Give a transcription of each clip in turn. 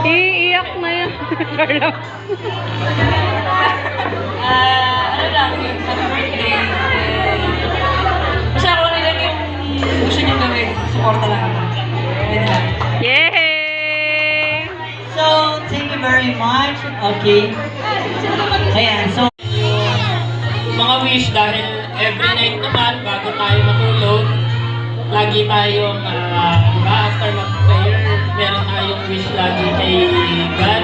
Iiyak na yan. Ano lang, happy birthday. Basta ako lang yung gusto niyo gawin. Suporta lang ako. Yun lang. Yay! So, thank you very much. Okay. Ayan, so Mga wish dahil every night naman bago tayo matulog, lagi tayong after mag-prayer, meron tayong wish lagi kay God.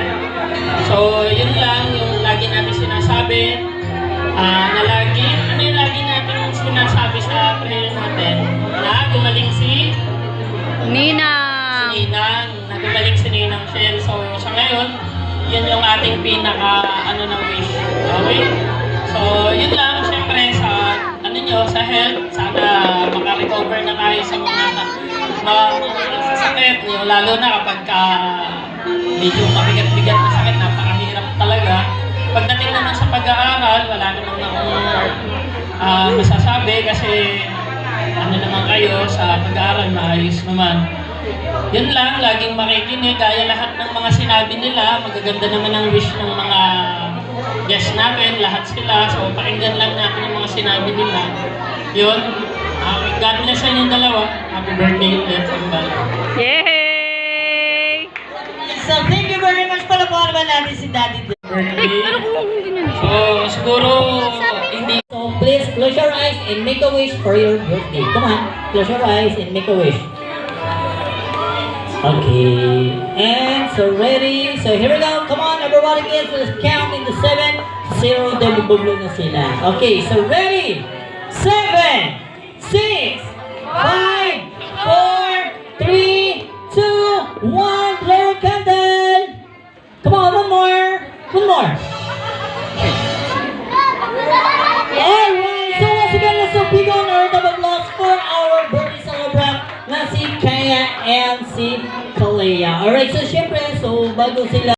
So, yun lang yung lagi natin sinasabi na lagi, ano yung lagi natin sinasabi sa prayer natin? Na gumaling si Ninang! na gumaling si Ninang Shell. So, sa ngayon, yun yung ating pinaka ng wish. Okay? So, yun lang, syempre sa sa health, sana maka-recover na tayo sa mga sakit nyo, lalo na kapag medyo mabigat-bigat na sakit, napakahirap talaga. Pagdating naman sa pag-aaral, wala namang masasabi kasi naman kayo sa pag-aaral, maayos naman. Yun lang, laging makikinig, gaya lahat ng mga sinabi nila, magaganda naman ang wish ng mga guests natin, lahat sila. So, pakinggan lang natin yung mga sinabi nila. Yun. God bless sa inyong dalawa. Happy birthday ulit. Yay! so thank you very much pala po naman natin si Daddy. Birthday. So, siguro, hindi. So please close your eyes and make a wish for your birthday. Come on, close your eyes and make a wish. Okay, and so ready. So here we go. Come on, everybody, kids. Let's count in the 7, 0. Then bublo na sila. Okay, so ready. 7, 6, 5, 4, 3, 2, 1. Blow a candle. Come on, one more. One more. Alright, so once again, let's so big on earth of applause for our birthday celebrant na si Kaya and si Kalea. Alright, so syempre, so bago sila